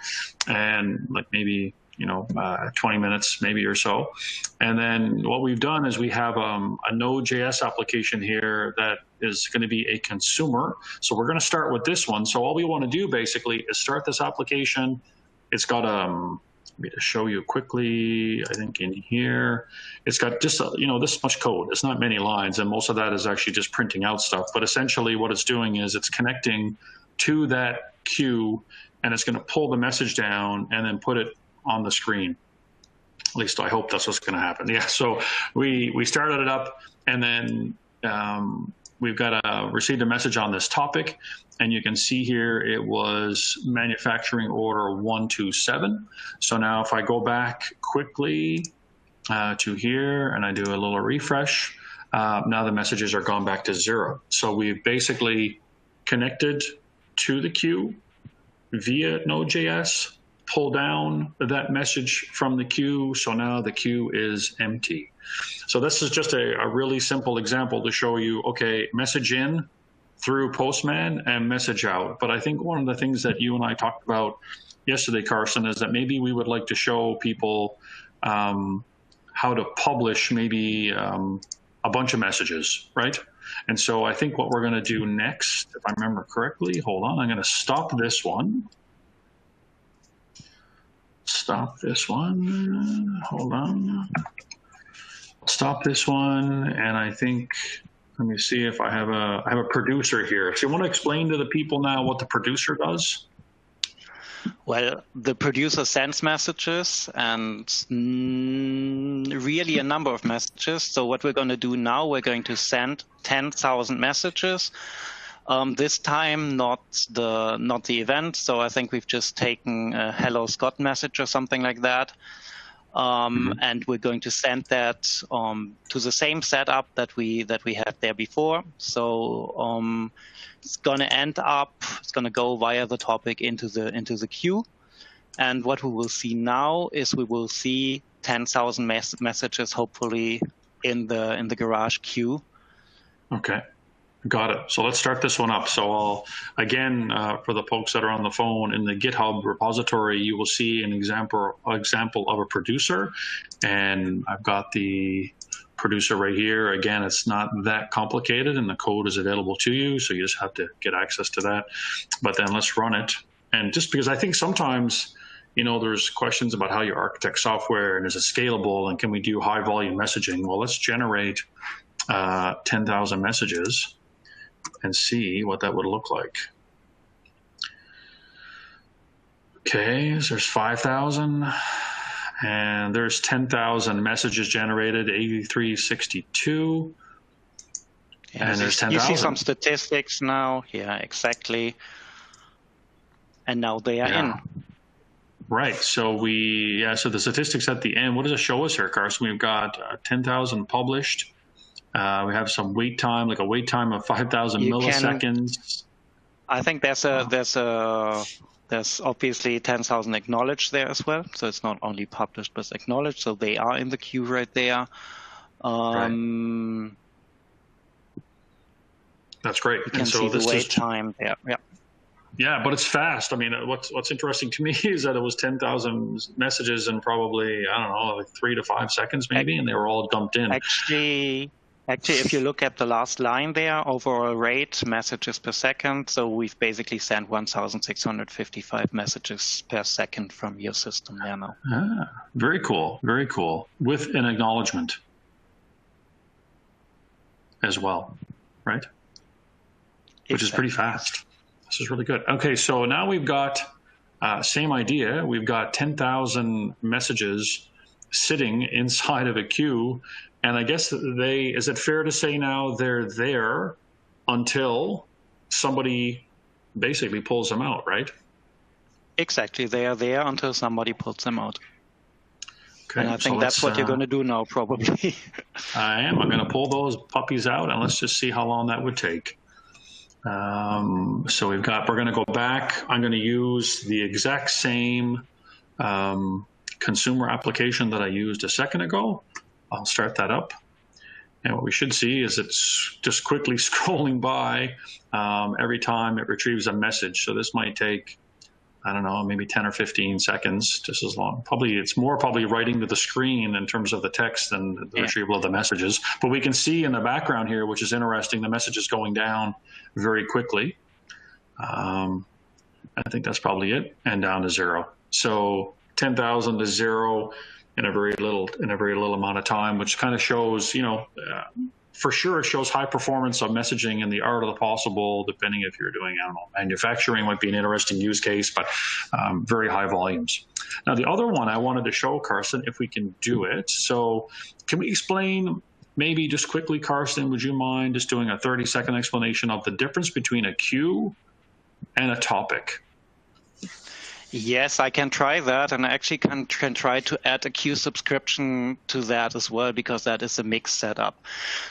and like maybe 20 minutes maybe or so. And then what we've done is we have a Node.js application here that is going to be a consumer. So we're going to start with this one. So all we want to do basically is start this application. It's got let me just show you quickly. I think in here, it's got just this much code. It's not many lines, and most of that is actually just printing out stuff. But essentially, what it's doing is it's connecting to that queue, and it's going to pull the message down and then put it on the screen. At least I hope that's what's going to happen. Yeah. So we started it up, and then we've got received a message on this topic. And you can see here it was manufacturing order 127. So now if I go back quickly to here and I do a little refresh, now the messages are gone back to 0. So we've basically connected to the queue via Node.js, pull down that message from the queue. So now the queue is empty. So this is just a really simple example to show you, okay, message in through Postman and message out. But I think one of the things that you and I talked about yesterday, Carson, is that maybe we would like to show people how to publish maybe a bunch of messages, right? And so I think what we're going to do next, if I remember correctly, hold on, I'm going to stop this one. Stop this one. Hold on. Stop this one, and I think, let me see if I have a producer here. So you want to explain to the people now what the producer does? Well, the producer sends messages, and really a number of messages. So what we're going to do now, we're going to send 10,000 messages. This time, not the event. So I think we've just taken a "Hello Scott" message or something like that. And we're going to send that to the same setup that we had there before. So it's going to end up, it's going to go via the topic into the queue. And what we will see now is we will see 10,000 messages, hopefully, in the Garage queue. Okay. Got it. So let's start this one up. So I'll, again, for the folks that are on the phone, in the GitHub repository, you will see an example of a producer. And I've got the producer right here. Again, it's not that complicated, and the code is available to you. So you just have to get access to that. But then let's run it. And just because I think sometimes, there's questions about how you architect software, and is it scalable, and can we do high volume messaging? Well, let's generate 10,000 messages and see what that would look like. Okay, so there's 5,000, and there's 10,000 messages generated, 8362. Yeah, and there's 10,000. You see some statistics now. Yeah, exactly. And now they are in. Right. So so the statistics at the end, what does it show us here, Carson? We've got 10,000 published. We have some wait time, like a wait time of 5,000 milliseconds. I think there's obviously 10,000 acknowledged there as well. So it's not only published, but acknowledged. So they are in the queue right there. Right. That's great. You can see the wait time there. Yeah. Yeah, but it's fast. I mean, what's interesting to me is that it was 10,000 messages in probably, I don't know, like 3 to 5 seconds maybe, and they were all dumped in. Actually, if you look at the last line there, overall rate, messages per second, so we've basically sent 1,655 messages per second from your system there now. Ah, very cool, very cool. With an acknowledgement as well, right? Which is pretty fast. This is really good. Okay, so now we've got, same idea, we've got 10,000 messages sitting inside of a queue, and I guess is it fair to say now they're there until somebody basically pulls them out, right? Exactly, they are there until somebody pulls them out. Okay, and I think that's what you're going to do now, probably. I am. I'm going to pull those puppies out, and let's just see how long that would take. So we're going to go back. I'm going to use the exact same consumer application that I used a second ago. I'll start that up. And what we should see is it's just quickly scrolling by every time it retrieves a message. So this might take, I don't know, maybe 10 or 15 seconds, just as long. It's more probably writing to the screen in terms of the text than the retrieval of the messages. But we can see in the background here, which is interesting, the message is going down very quickly. I think that's probably it, and down to 0. So 10,000 to 0 in a very little amount of time, which kind of shows, for sure, it shows high performance of messaging and the art of the possible, depending if you're doing, I don't know, manufacturing might be an interesting use case, but very high volumes. Now, the other one I wanted to show, Carson, if we can do it. So can we explain, maybe just quickly, Carson, would you mind just doing a 30-second explanation of the difference between a queue and a topic? Yes, I can try that, and I actually can try to add a queue subscription to that as well, because that is a mixed setup.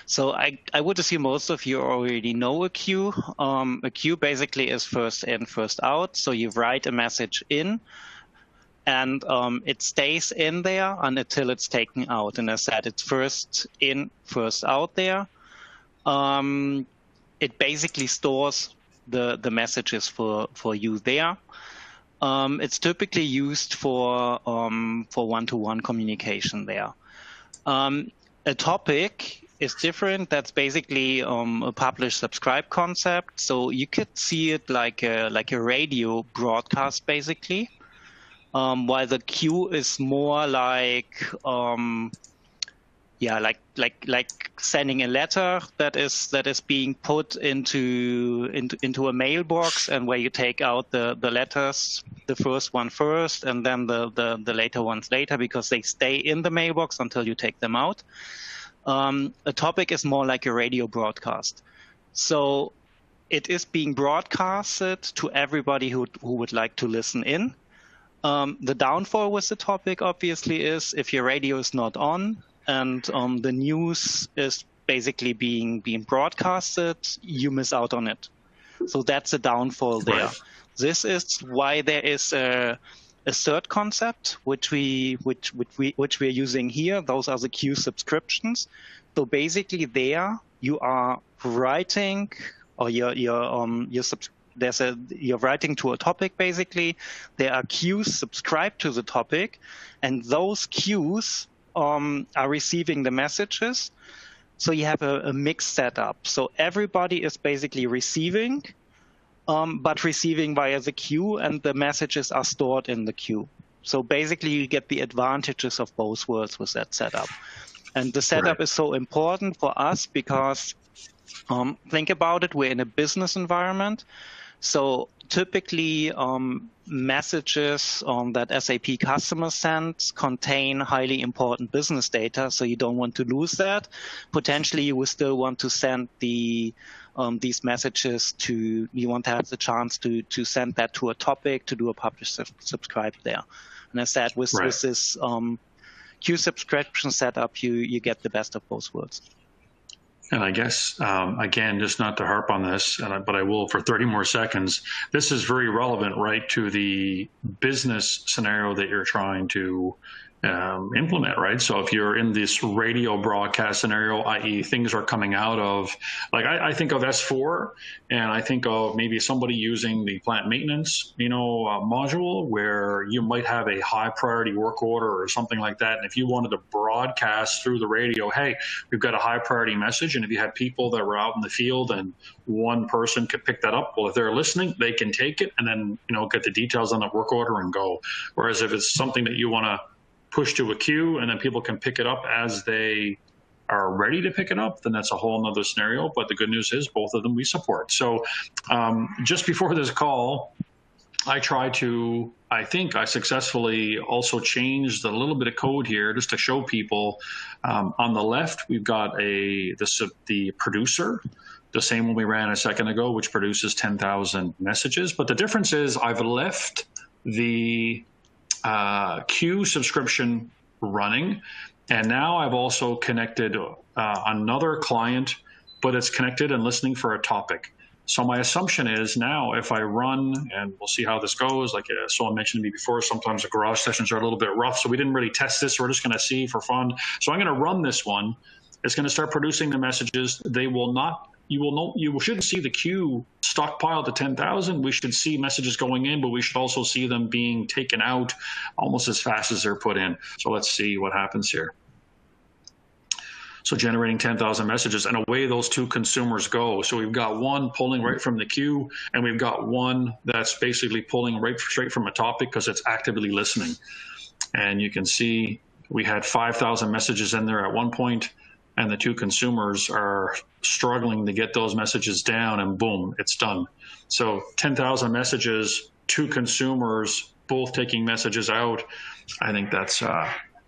So I would assume most of you already know a queue. A queue basically is first in, first out. So you write a message in, and it stays in there until it's taken out. And as I said, it's first in, first out there. It basically stores the messages for you there. It's typically used for one-to-one communication there. A topic is different. That's basically a publish-subscribe concept. So you could see it like a radio broadcast, basically. While the queue is more like like sending a letter that is being put into a mailbox, and where you take out the letters, the first one first, and then the later ones later, because they stay in the mailbox until you take them out. A topic is more like a radio broadcast. So it is being broadcasted to everybody who would like to listen in. The downfall with the topic, obviously, is if your radio is not on, and the news is basically being broadcasted, you miss out on it. So that's a downfall there. Right. This is why there is a third concept, which we're using here. Those are the queue subscriptions. So basically, there you are writing, or you're writing to a topic. Basically, there are queues subscribed to the topic, and those queues are receiving the messages. So you have a mixed setup. So everybody is basically receiving, but receiving via the queue, and the messages are stored in the queue. So basically you get the advantages of both worlds with that setup. And the setup is so important for us because think about it, we're in a business environment. So typically messages that SAP customers send contain highly important business data, so you don't want to lose that. Potentially, you will still want to send these messages you want to have the chance to send that to a topic, to do a publish subscribe there. And as I said, with this queue subscription setup, you get the best of both worlds. And I guess, again, just not to harp on this, but I will for 30 more seconds, this is very relevant, right, to the business scenario that you're trying to implement, right? So if you're in this radio broadcast scenario, i.e. things are coming out of, like I think of S4, and I think of maybe somebody using the plant maintenance, module, where you might have a high priority work order or something like that. And if you wanted to broadcast through the radio, hey, we've got a high priority message. And if you had people that were out in the field and one person could pick that up, well, if they're listening, they can take it and then, get the details on the work order and go. Whereas if it's something that you want to push to a queue and then people can pick it up as they are ready to pick it up, then that's a whole nother scenario. But the good news is both of them we support. So just before this call, I think I successfully also changed a little bit of code here just to show people. On the left, we've got the producer, the same one we ran a second ago, which produces 10,000 messages. But the difference is I've left the queue subscription running, and now I've also connected another client, but it's connected and listening for a topic. So my assumption is now if I run, and we'll see how this goes, like someone mentioned to me before, sometimes the garage sessions are a little bit rough, so we didn't really test this, so we're just going to see for fun. So I'm going to run this one. It's going to start producing the messages. You shouldn't see the queue stockpile to 10,000. We should see messages going in, but we should also see them being taken out almost as fast as they're put in. So let's see what happens here. So generating 10,000 messages, and away those two consumers go. So we've got one pulling right from the queue, and we've got one that's basically pulling straight from a topic because it's actively listening. And you can see we had 5,000 messages in there at one point, and the two consumers are struggling to get those messages down, and boom, it's done. So 10,000 messages, two consumers, both taking messages out. I think that's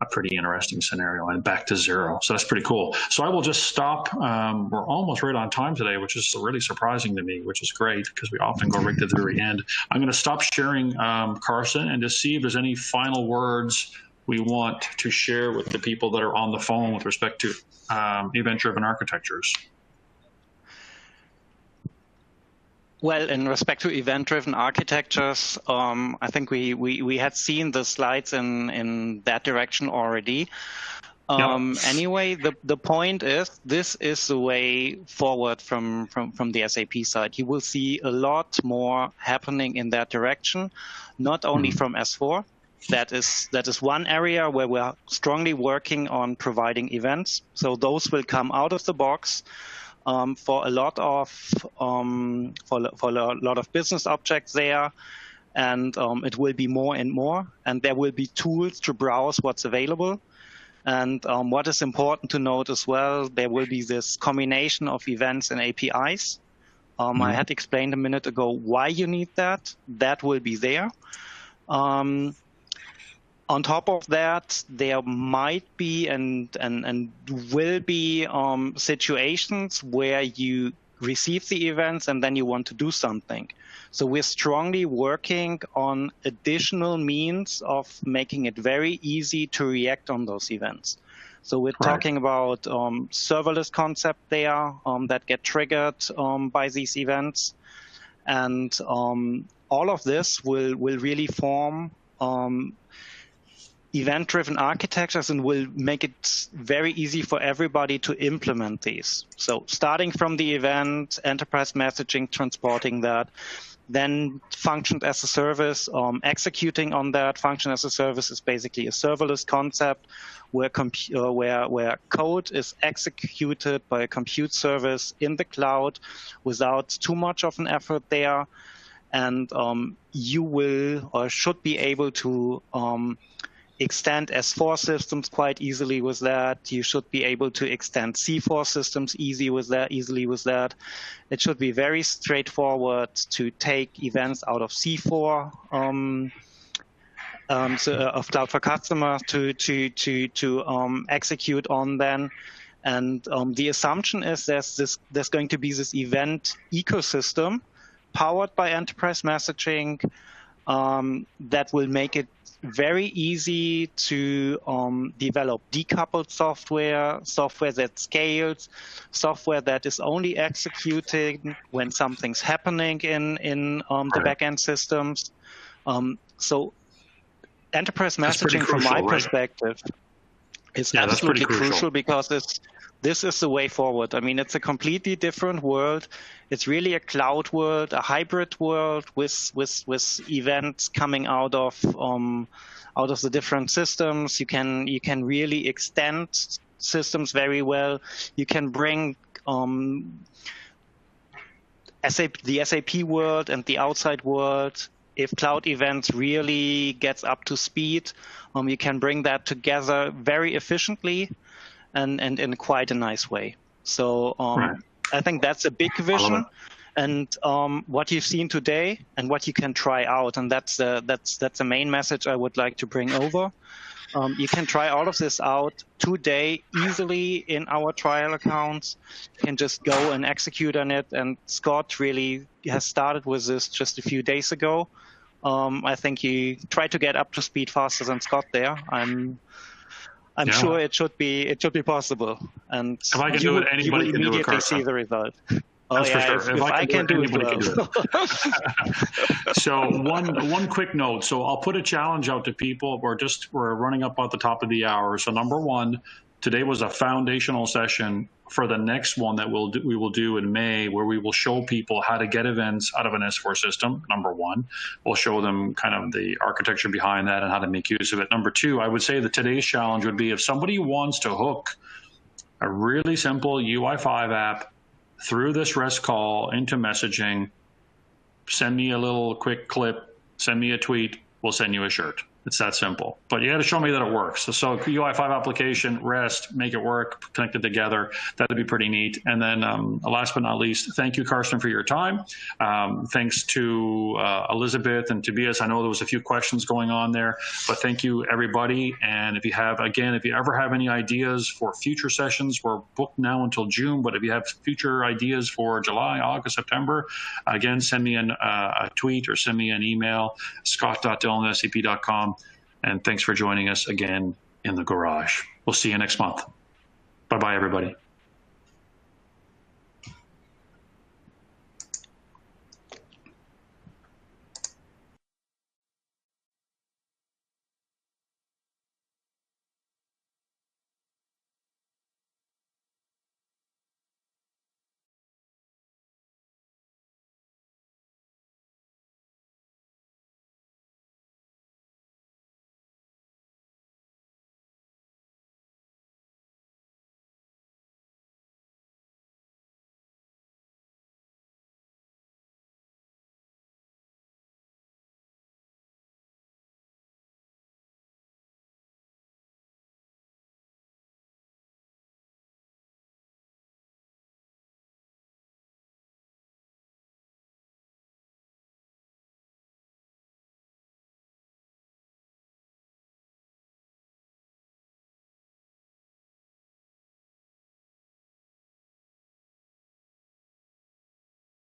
a pretty interesting scenario, and back to zero. So that's pretty cool. So I will just stop. We're almost right on time today, which is really surprising to me, which is great because we often go right to the very end. I'm going to stop sharing, Carson, and just see if there's any final words we want to share with the people that are on the phone with respect to event-driven architectures. Well, in respect to event-driven architectures, I think we had seen the slides in that direction already. Anyway, the point is, this is the way forward from the SAP side. You will see a lot more happening in that direction, not only from S4. That is one area where we're strongly working on providing events. So those will come out of the box. For a lot of business objects there, and it will be more and more, and there will be tools to browse what's available. And what is important to note as well, there will be this combination of events and APIs. I had explained a minute ago why you need that. That will be there. On top of that, there might be and will be situations where you receive the events and then you want to do something. So we're strongly working on additional means of making it very easy to react on those events. So we're talking about serverless concept there that get triggered by these events. And all of this will really form event-driven architectures and will make it very easy for everybody to implement these. So starting from the event, enterprise messaging, transporting that, then function as a service, executing on that. Function as a service is basically a serverless concept where code is executed by a compute service in the cloud without too much of an effort there. And you will or should be able to extend S4 systems quite easily with that. You should be able to extend C4 systems easily with that. It should be very straightforward to take events out of C4 of Cloud for Customer to execute on them. And the assumption is there's going to be this event ecosystem powered by enterprise messaging that will make it very easy to develop decoupled software that scales, software that is only executing when something's happening in the backend systems. So enterprise messaging, from my perspective, is absolutely crucial because this is the way forward. I mean, it's a completely different world. It's really a cloud world, a hybrid world with events coming out of the different systems. You can really extend systems very well. You can bring the SAP world and the outside world. If cloud events really gets up to speed, you can bring that together very efficiently and in quite a nice way. So I think that's a big vision, and what you've seen today and what you can try out, and that's the main message I would like to bring over. You can try all of this out today easily in our trial accounts. You can just go and execute on it, and Scott really has started with this just a few days ago. I think he tried to get up to speed faster than Scott there. I'm sure it should be possible, and if I can do it, anybody can do it. Carson. See the result. That's for sure. If I can do it, anybody can do it. So one quick note. So I'll put a challenge out to people. We're running up at the top of the hour. So number one, today was a foundational session for the next one that we will do in May, where we will show people how to get events out of an S4 system. Number one, we'll show them kind of the architecture behind that and how to make use of it. Number two, I would say that today's challenge would be if somebody wants to hook a really simple UI5 app through this REST call into messaging, send me a little quick clip, send me a tweet, we'll send you a shirt. It's that simple. But you got to show me that it works. So UI5 application, REST, make it work, connect it together. That'd be pretty neat. And then last but not least, thank you, Karsten, for your time. Thanks to Elizabeth and Tobias. I know there was a few questions going on there, but thank you, everybody. And if you ever have any ideas for future sessions, we're booked now until June, but if you have future ideas for July, August, September, again, send me a tweet or send me an email, scott.dillon@sap.com. And thanks for joining us again in the garage. We'll see you next month. Bye-bye, everybody.